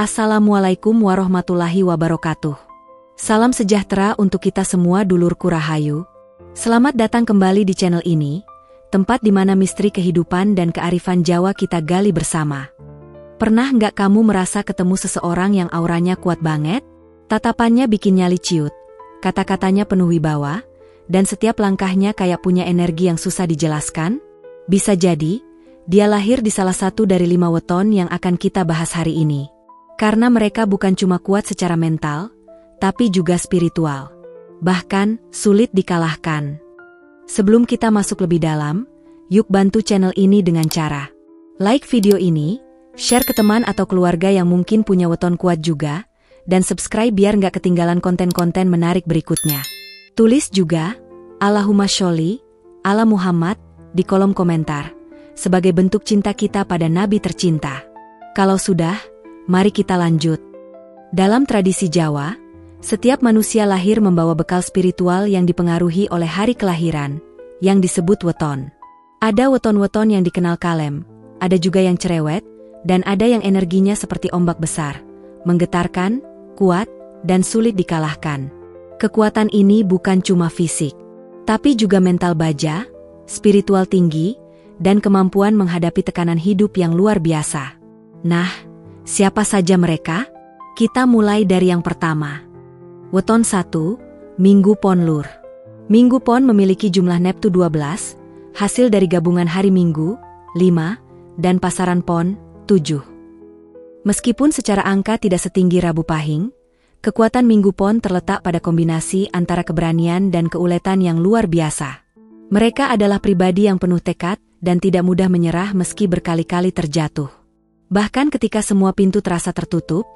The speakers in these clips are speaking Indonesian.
Assalamualaikum warahmatullahi wabarakatuh. Salam sejahtera untuk kita semua dulurku rahayu. Selamat datang kembali di channel ini, tempat di mana misteri kehidupan dan kearifan Jawa kita gali bersama. Pernah nggak kamu merasa ketemu seseorang yang auranya kuat banget? Tatapannya bikin nyali ciut, kata-katanya penuh wibawa, dan setiap langkahnya kayak punya energi yang susah dijelaskan? Bisa jadi, dia lahir di salah satu dari 5 weton yang akan kita bahas hari ini. Karena mereka bukan cuma kuat secara mental, tapi juga spiritual. Bahkan, sulit dikalahkan. Sebelum kita masuk lebih dalam, yuk bantu channel ini dengan cara like video ini, share ke teman atau keluarga yang mungkin punya weton kuat juga, dan subscribe biar nggak ketinggalan konten-konten menarik berikutnya. Tulis juga, Allahumma sholli ala Muhammad, di kolom komentar, sebagai bentuk cinta kita pada Nabi tercinta. Kalau sudah, mari kita lanjut. Dalam tradisi Jawa, setiap manusia lahir membawa bekal spiritual yang dipengaruhi oleh hari kelahiran, yang disebut weton. Ada weton-weton yang dikenal kalem, ada juga yang cerewet, dan ada yang energinya seperti ombak besar, menggetarkan, kuat, dan sulit dikalahkan. Kekuatan ini bukan cuma fisik, tapi juga mental baja, spiritual tinggi, dan kemampuan menghadapi tekanan hidup yang luar biasa. Nah, siapa saja mereka? Kita mulai dari yang pertama. Weton 1, Minggu Pon Lur. Minggu Pon memiliki jumlah neptu 12, hasil dari gabungan hari Minggu, 5, dan pasaran Pon, 7. Meskipun secara angka tidak setinggi Rabu Pahing, kekuatan Minggu Pon terletak pada kombinasi antara keberanian dan keuletan yang luar biasa. Mereka adalah pribadi yang penuh tekad dan tidak mudah menyerah meski berkali-kali terjatuh. Bahkan ketika semua pintu terasa tertutup,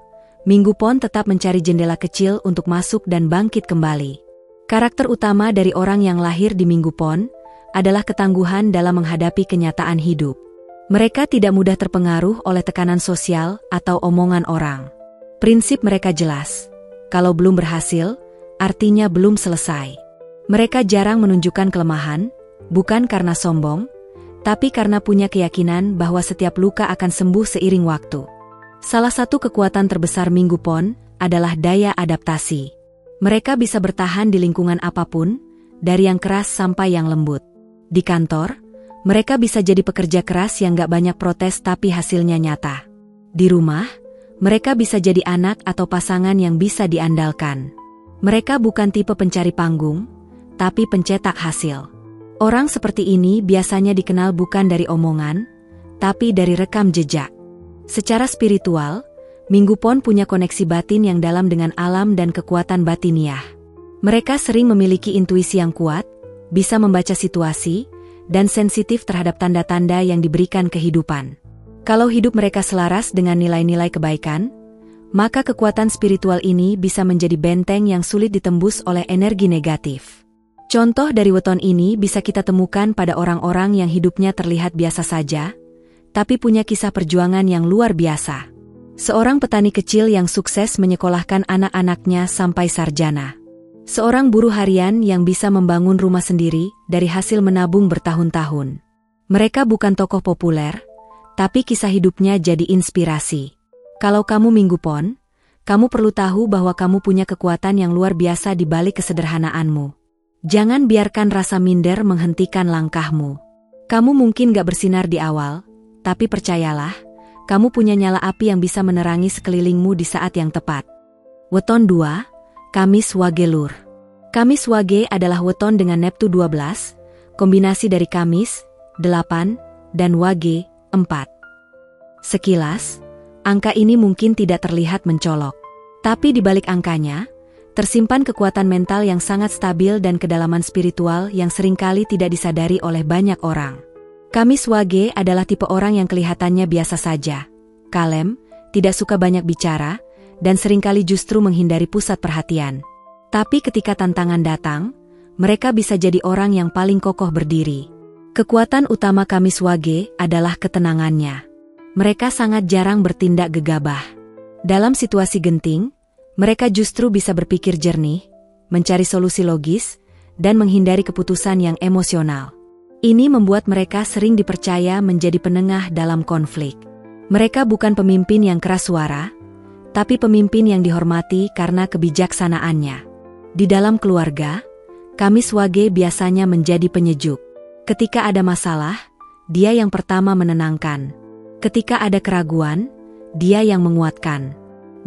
Minggu Pon tetap mencari jendela kecil untuk masuk dan bangkit kembali. Karakter utama dari orang yang lahir di Minggu Pon adalah ketangguhan dalam menghadapi kenyataan hidup. Mereka tidak mudah terpengaruh oleh tekanan sosial atau omongan orang. Prinsip mereka jelas. Kalau belum berhasil, artinya belum selesai. Mereka jarang menunjukkan kelemahan, bukan karena sombong, tapi karena punya keyakinan bahwa setiap luka akan sembuh seiring waktu. Salah satu kekuatan terbesar Minggu Pon adalah daya adaptasi. Mereka bisa bertahan di lingkungan apapun, dari yang keras sampai yang lembut. Di kantor, mereka bisa jadi pekerja keras yang gak banyak protes tapi hasilnya nyata. Di rumah, mereka bisa jadi anak atau pasangan yang bisa diandalkan. Mereka bukan tipe pencari panggung, tapi pencetak hasil. Orang seperti ini biasanya dikenal bukan dari omongan, tapi dari rekam jejak. Secara spiritual, Minggu Pon punya koneksi batin yang dalam dengan alam dan kekuatan batiniah. Mereka sering memiliki intuisi yang kuat, bisa membaca situasi, dan sensitif terhadap tanda-tanda yang diberikan kehidupan. Kalau hidup mereka selaras dengan nilai-nilai kebaikan, maka kekuatan spiritual ini bisa menjadi benteng yang sulit ditembus oleh energi negatif. Contoh dari weton ini bisa kita temukan pada orang-orang yang hidupnya terlihat biasa saja, tapi punya kisah perjuangan yang luar biasa. Seorang petani kecil yang sukses menyekolahkan anak-anaknya sampai sarjana. Seorang buruh harian yang bisa membangun rumah sendiri dari hasil menabung bertahun-tahun. Mereka bukan tokoh populer, tapi kisah hidupnya jadi inspirasi. Kalau kamu Minggu Pon, kamu perlu tahu bahwa kamu punya kekuatan yang luar biasa di balik kesederhanaanmu. Jangan biarkan rasa minder menghentikan langkahmu. Kamu mungkin gak bersinar di awal, tapi percayalah, kamu punya nyala api yang bisa menerangi sekelilingmu di saat yang tepat. Weton 2, Kamis Wage Lur. Kamis Wage adalah weton dengan neptu 12, kombinasi dari Kamis, 8, dan Wage, 4. Sekilas, angka ini mungkin tidak terlihat mencolok. Tapi di balik angkanya, tersimpan kekuatan mental yang sangat stabil dan kedalaman spiritual yang seringkali tidak disadari oleh banyak orang. Kamis Wage adalah tipe orang yang kelihatannya biasa saja, kalem, tidak suka banyak bicara, dan seringkali justru menghindari pusat perhatian. Tapi ketika tantangan datang, mereka bisa jadi orang yang paling kokoh berdiri. Kekuatan utama Kamis Wage adalah ketenangannya. Mereka sangat jarang bertindak gegabah. Dalam situasi genting, mereka justru bisa berpikir jernih, mencari solusi logis, dan menghindari keputusan yang emosional. Ini membuat mereka sering dipercaya menjadi penengah dalam konflik. Mereka bukan pemimpin yang keras suara, tapi pemimpin yang dihormati karena kebijaksanaannya. Di dalam keluarga, Kamis Wage biasanya menjadi penyejuk. Ketika ada masalah, dia yang pertama menenangkan. Ketika ada keraguan, dia yang menguatkan.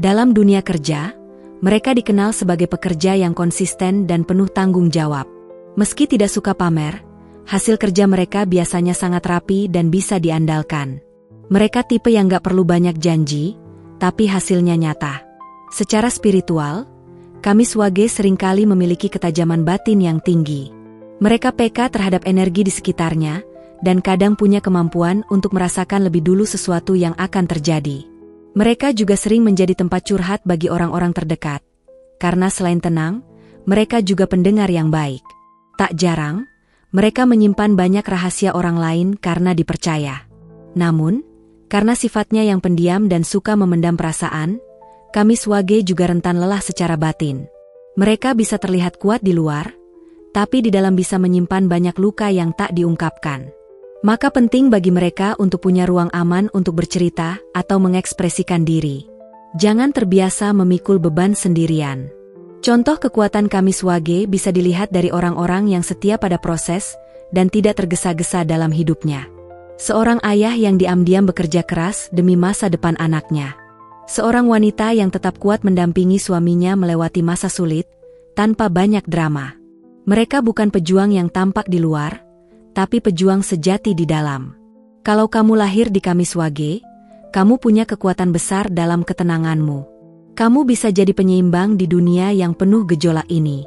Dalam dunia kerja, mereka dikenal sebagai pekerja yang konsisten dan penuh tanggung jawab. Meski tidak suka pamer, hasil kerja mereka biasanya sangat rapi dan bisa diandalkan. Mereka tipe yang gak perlu banyak janji, tapi hasilnya nyata. Secara spiritual, Kamis Wage seringkali memiliki ketajaman batin yang tinggi. Mereka peka terhadap energi di sekitarnya, dan kadang punya kemampuan untuk merasakan lebih dulu sesuatu yang akan terjadi. Mereka juga sering menjadi tempat curhat bagi orang-orang terdekat. Karena selain tenang, mereka juga pendengar yang baik. Tak jarang, mereka menyimpan banyak rahasia orang lain karena dipercaya. Namun, karena sifatnya yang pendiam dan suka memendam perasaan, Kamis Wage juga rentan lelah secara batin. Mereka bisa terlihat kuat di luar, tapi di dalam bisa menyimpan banyak luka yang tak diungkapkan. Maka penting bagi mereka untuk punya ruang aman untuk bercerita atau mengekspresikan diri. Jangan terbiasa memikul beban sendirian. Contoh kekuatan Kamis Wage bisa dilihat dari orang-orang yang setia pada proses dan tidak tergesa-gesa dalam hidupnya. Seorang ayah yang diam-diam bekerja keras demi masa depan anaknya. Seorang wanita yang tetap kuat mendampingi suaminya melewati masa sulit, tanpa banyak drama. Mereka bukan pejuang yang tampak di luar, tapi pejuang sejati di dalam. Kalau kamu lahir di Kamis Wage, kamu punya kekuatan besar dalam ketenanganmu. Kamu bisa jadi penyeimbang di dunia yang penuh gejolak ini.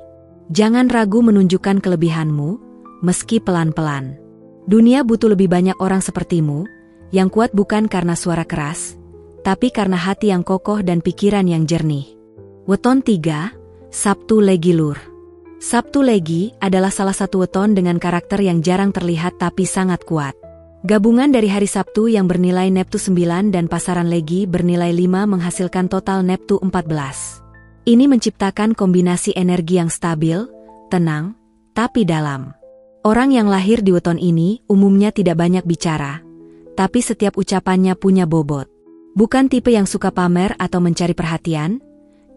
Jangan ragu menunjukkan kelebihanmu, meski pelan-pelan. Dunia butuh lebih banyak orang sepertimu, yang kuat bukan karena suara keras, tapi karena hati yang kokoh dan pikiran yang jernih. Weton 3, Sabtu Legi Lur. Sabtu Legi adalah salah satu weton dengan karakter yang jarang terlihat tapi sangat kuat. Gabungan dari hari Sabtu yang bernilai Neptu 9 dan pasaran Legi bernilai 5 menghasilkan total Neptu 14. Ini menciptakan kombinasi energi yang stabil, tenang, tapi dalam. Orang yang lahir di weton ini umumnya tidak banyak bicara, tapi setiap ucapannya punya bobot. Bukan tipe yang suka pamer atau mencari perhatian,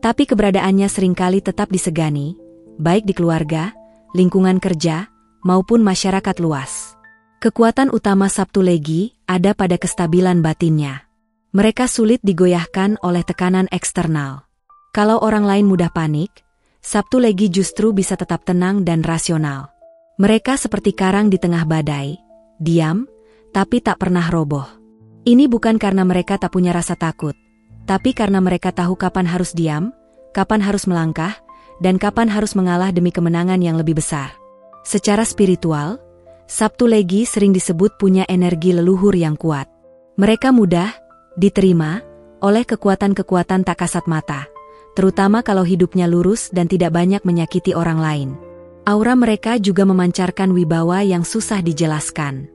tapi keberadaannya seringkali tetap disegani, baik di keluarga, lingkungan kerja, maupun masyarakat luas. Kekuatan utama Sabtu Legi ada pada kestabilan batinnya. Mereka sulit digoyahkan oleh tekanan eksternal. Kalau orang lain mudah panik, Sabtu Legi justru bisa tetap tenang dan rasional. Mereka seperti karang di tengah badai, diam, tapi tak pernah roboh. Ini bukan karena mereka tak punya rasa takut, tapi karena mereka tahu kapan harus diam, kapan harus melangkah, dan kapan harus mengalah demi kemenangan yang lebih besar. Secara spiritual, Sabtu Legi sering disebut punya energi leluhur yang kuat. Mereka mudah diterima oleh kekuatan-kekuatan tak kasat mata, terutama kalau hidupnya lurus dan tidak banyak menyakiti orang lain. Aura mereka juga memancarkan wibawa yang susah dijelaskan.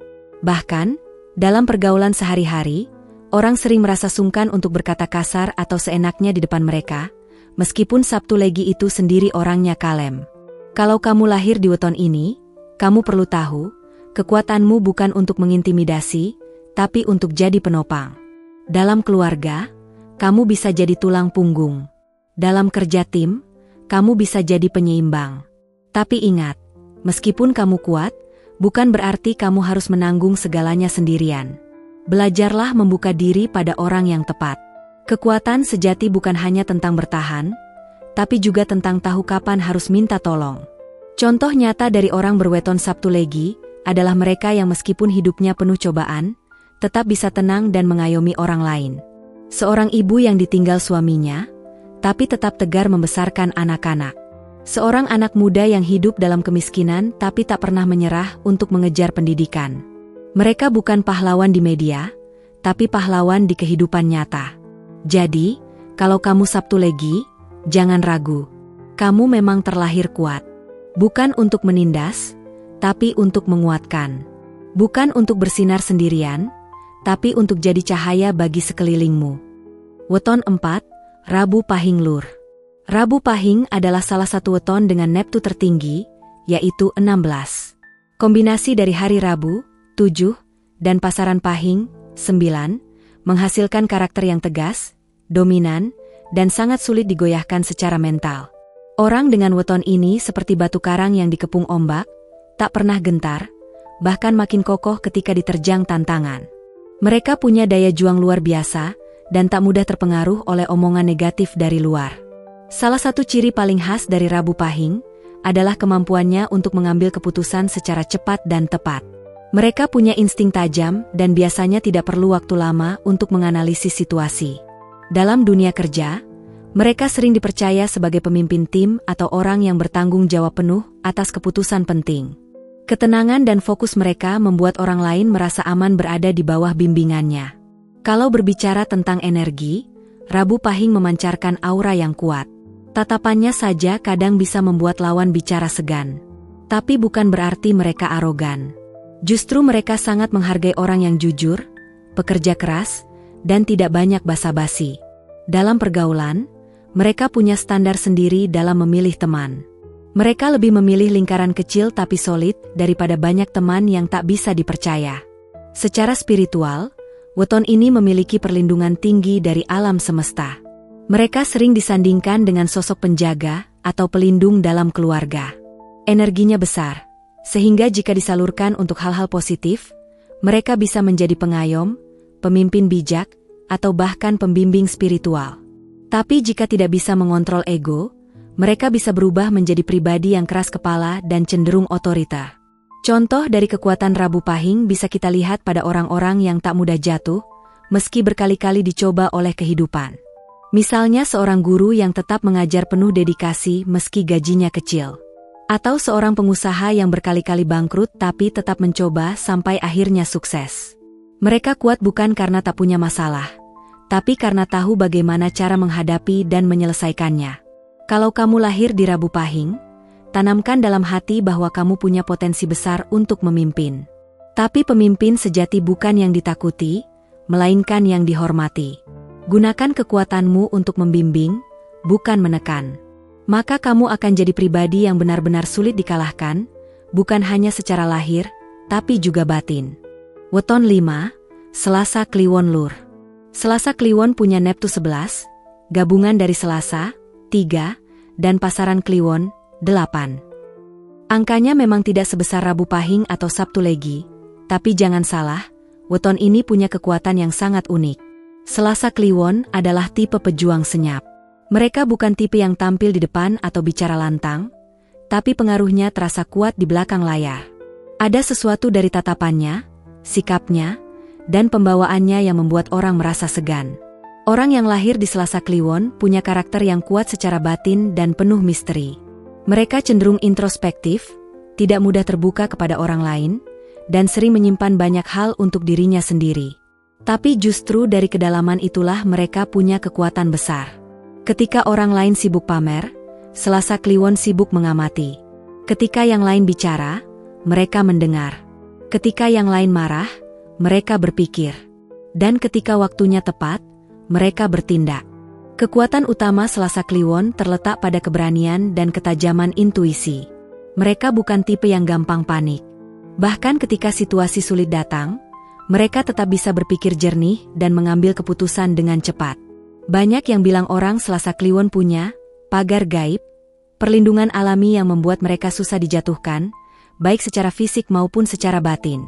Bahkan, dalam pergaulan sehari-hari, orang sering merasa sungkan untuk berkata kasar atau seenaknya di depan mereka, meskipun Sabtu Legi itu sendiri orangnya kalem. Kalau kamu lahir di weton ini, kamu perlu tahu, kekuatanmu bukan untuk mengintimidasi, tapi untuk jadi penopang. Dalam keluarga, kamu bisa jadi tulang punggung. Dalam kerja tim, kamu bisa jadi penyeimbang. Tapi ingat, meskipun kamu kuat, bukan berarti kamu harus menanggung segalanya sendirian. Belajarlah membuka diri pada orang yang tepat. Kekuatan sejati bukan hanya tentang bertahan, tapi juga tentang tahu kapan harus minta tolong. Contoh nyata dari orang berweton Sabtu Legi adalah mereka yang meskipun hidupnya penuh cobaan, tetap bisa tenang dan mengayomi orang lain. Seorang ibu yang ditinggal suaminya, tapi tetap tegar membesarkan anak-anak. Seorang anak muda yang hidup dalam kemiskinan tapi tak pernah menyerah untuk mengejar pendidikan. Mereka bukan pahlawan di media, tapi pahlawan di kehidupan nyata. Jadi, kalau kamu Sabtu Legi, jangan ragu. Kamu memang terlahir kuat. Bukan untuk menindas, tapi untuk menguatkan. Bukan untuk bersinar sendirian, tapi untuk jadi cahaya bagi sekelilingmu. Weton 4, Rabu Pahing Lur. Rabu Pahing adalah salah satu weton dengan Neptu tertinggi, yaitu 16. Kombinasi dari hari Rabu, 7, dan pasaran Pahing, 9, menghasilkan karakter yang tegas, dominan, dan sangat sulit digoyahkan secara mental. Orang dengan weton ini seperti batu karang yang dikepung ombak, tak pernah gentar, bahkan makin kokoh ketika diterjang tantangan. Mereka punya daya juang luar biasa, dan tak mudah terpengaruh oleh omongan negatif dari luar. Salah satu ciri paling khas dari Rabu Pahing adalah kemampuannya untuk mengambil keputusan secara cepat dan tepat. Mereka punya insting tajam dan biasanya tidak perlu waktu lama untuk menganalisis situasi. Dalam dunia kerja, mereka sering dipercaya sebagai pemimpin tim atau orang yang bertanggung jawab penuh atas keputusan penting. Ketenangan dan fokus mereka membuat orang lain merasa aman berada di bawah bimbingannya. Kalau berbicara tentang energi, Rabu Pahing memancarkan aura yang kuat. Tatapannya saja kadang bisa membuat lawan bicara segan. Tapi bukan berarti mereka arogan. Justru mereka sangat menghargai orang yang jujur, pekerja keras, dan tidak banyak basa-basi. Dalam pergaulan, mereka punya standar sendiri dalam memilih teman. Mereka lebih memilih lingkaran kecil tapi solid daripada banyak teman yang tak bisa dipercaya. Secara spiritual, weton ini memiliki perlindungan tinggi dari alam semesta. Mereka sering disandingkan dengan sosok penjaga atau pelindung dalam keluarga. Energinya besar, sehingga jika disalurkan untuk hal-hal positif, mereka bisa menjadi pengayom, pemimpin bijak, atau bahkan pembimbing spiritual. Tapi jika tidak bisa mengontrol ego, mereka bisa berubah menjadi pribadi yang keras kepala dan cenderung otoriter. Contoh dari kekuatan Rabu Pahing bisa kita lihat pada orang-orang yang tak mudah jatuh, meski berkali-kali dicoba oleh kehidupan. Misalnya seorang guru yang tetap mengajar penuh dedikasi meski gajinya kecil. Atau seorang pengusaha yang berkali-kali bangkrut tapi tetap mencoba sampai akhirnya sukses. Mereka kuat bukan karena tak punya masalah, tapi karena tahu bagaimana cara menghadapi dan menyelesaikannya. Kalau kamu lahir di Rabu Pahing, tanamkan dalam hati bahwa kamu punya potensi besar untuk memimpin. Tapi pemimpin sejati bukan yang ditakuti, melainkan yang dihormati. Gunakan kekuatanmu untuk membimbing, bukan menekan. Maka kamu akan jadi pribadi yang benar-benar sulit dikalahkan, bukan hanya secara lahir, tapi juga batin. Weton 5, Selasa Kliwon Lur. Selasa Kliwon punya Neptu 11, gabungan dari Selasa, 3, dan pasaran Kliwon, 8. Angkanya memang tidak sebesar Rabu Pahing atau Sabtu Legi, tapi jangan salah, weton ini punya kekuatan yang sangat unik. Selasa Kliwon adalah tipe pejuang senyap. Mereka bukan tipe yang tampil di depan atau bicara lantang, tapi pengaruhnya terasa kuat di belakang layar. Ada sesuatu dari tatapannya, sikapnya, dan pembawaannya yang membuat orang merasa segan. Orang yang lahir di Selasa Kliwon punya karakter yang kuat secara batin dan penuh misteri. Mereka cenderung introspektif, tidak mudah terbuka kepada orang lain, dan sering menyimpan banyak hal untuk dirinya sendiri. Tapi justru dari kedalaman itulah mereka punya kekuatan besar. Ketika orang lain sibuk pamer, Selasa Kliwon sibuk mengamati. Ketika yang lain bicara, mereka mendengar. Ketika yang lain marah, mereka berpikir. Dan ketika waktunya tepat, mereka bertindak. Kekuatan utama Selasa Kliwon terletak pada keberanian dan ketajaman intuisi. Mereka bukan tipe yang gampang panik. Bahkan ketika situasi sulit datang, mereka tetap bisa berpikir jernih dan mengambil keputusan dengan cepat. Banyak yang bilang orang Selasa Kliwon punya pagar gaib, perlindungan alami yang membuat mereka susah dijatuhkan, baik secara fisik maupun secara batin.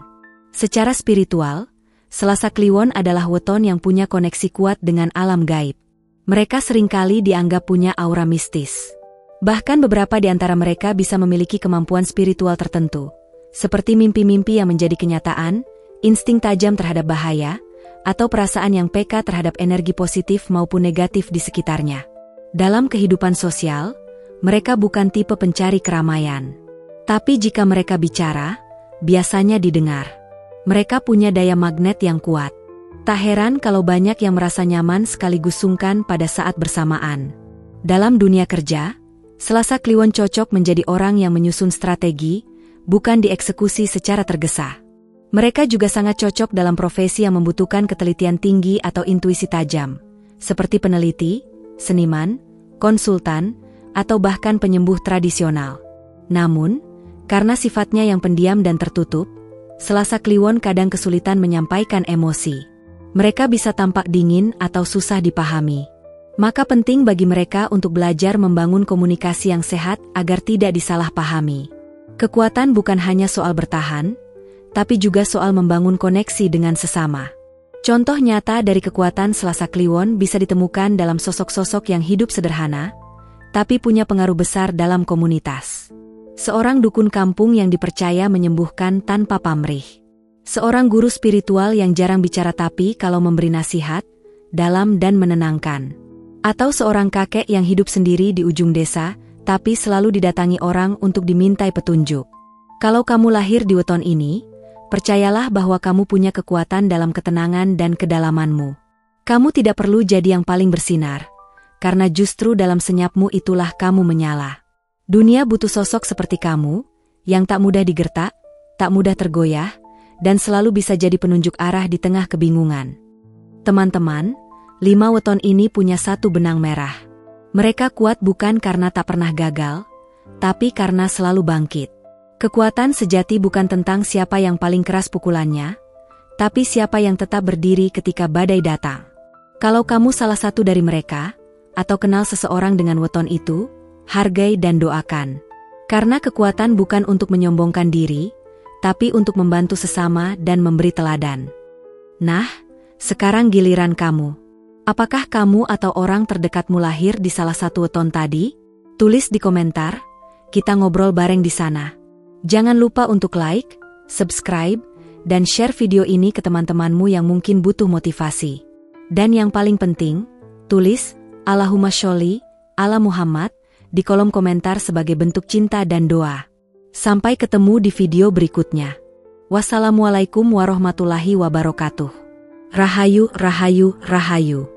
Secara spiritual, Selasa Kliwon adalah weton yang punya koneksi kuat dengan alam gaib. Mereka seringkali dianggap punya aura mistis. Bahkan beberapa di antara mereka bisa memiliki kemampuan spiritual tertentu, seperti mimpi-mimpi yang menjadi kenyataan, insting tajam terhadap bahaya, atau perasaan yang peka terhadap energi positif maupun negatif di sekitarnya. Dalam kehidupan sosial, mereka bukan tipe pencari keramaian. Tapi jika mereka bicara, biasanya didengar. Mereka punya daya magnet yang kuat. Tak heran kalau banyak yang merasa nyaman sekaligus sungkan pada saat bersamaan. Dalam dunia kerja, Selasa Kliwon cocok menjadi orang yang menyusun strategi, bukan dieksekusi secara tergesa. Mereka juga sangat cocok dalam profesi yang membutuhkan ketelitian tinggi atau intuisi tajam, seperti peneliti, seniman, konsultan, atau bahkan penyembuh tradisional. Namun, karena sifatnya yang pendiam dan tertutup, Selasa Kliwon kadang kesulitan menyampaikan emosi. Mereka bisa tampak dingin atau susah dipahami. Maka penting bagi mereka untuk belajar membangun komunikasi yang sehat agar tidak disalahpahami. Kekuatan bukan hanya soal bertahan, tapi juga soal membangun koneksi dengan sesama. Contoh nyata dari kekuatan Selasa Kliwon bisa ditemukan dalam sosok-sosok yang hidup sederhana, tapi punya pengaruh besar dalam komunitas. Seorang dukun kampung yang dipercaya menyembuhkan tanpa pamrih. Seorang guru spiritual yang jarang bicara tapi kalau memberi nasihat, dalam dan menenangkan. Atau seorang kakek yang hidup sendiri di ujung desa, tapi selalu didatangi orang untuk dimintai petunjuk. Kalau kamu lahir di weton ini, percayalah bahwa kamu punya kekuatan dalam ketenangan dan kedalamanmu. Kamu tidak perlu jadi yang paling bersinar, karena justru dalam senyapmu itulah kamu menyala. Dunia butuh sosok seperti kamu, yang tak mudah digertak, tak mudah tergoyah, dan selalu bisa jadi penunjuk arah di tengah kebingungan. Teman-teman, 5 weton ini punya satu benang merah. Mereka kuat bukan karena tak pernah gagal, tapi karena selalu bangkit. Kekuatan sejati bukan tentang siapa yang paling keras pukulannya, tapi siapa yang tetap berdiri ketika badai datang. Kalau kamu salah satu dari mereka, atau kenal seseorang dengan weton itu, hargai dan doakan. Karena kekuatan bukan untuk menyombongkan diri, tapi untuk membantu sesama dan memberi teladan. Nah, sekarang giliran kamu. Apakah kamu atau orang terdekatmu lahir di salah satu weton tadi? Tulis di komentar, kita ngobrol bareng di sana. Jangan lupa untuk like, subscribe, dan share video ini ke teman-temanmu yang mungkin butuh motivasi. Dan yang paling penting, tulis Allahumma sholli ala Muhammad di kolom komentar sebagai bentuk cinta dan doa. Sampai ketemu di video berikutnya. Wassalamualaikum warahmatullahi wabarakatuh. Rahayu, rahayu, rahayu.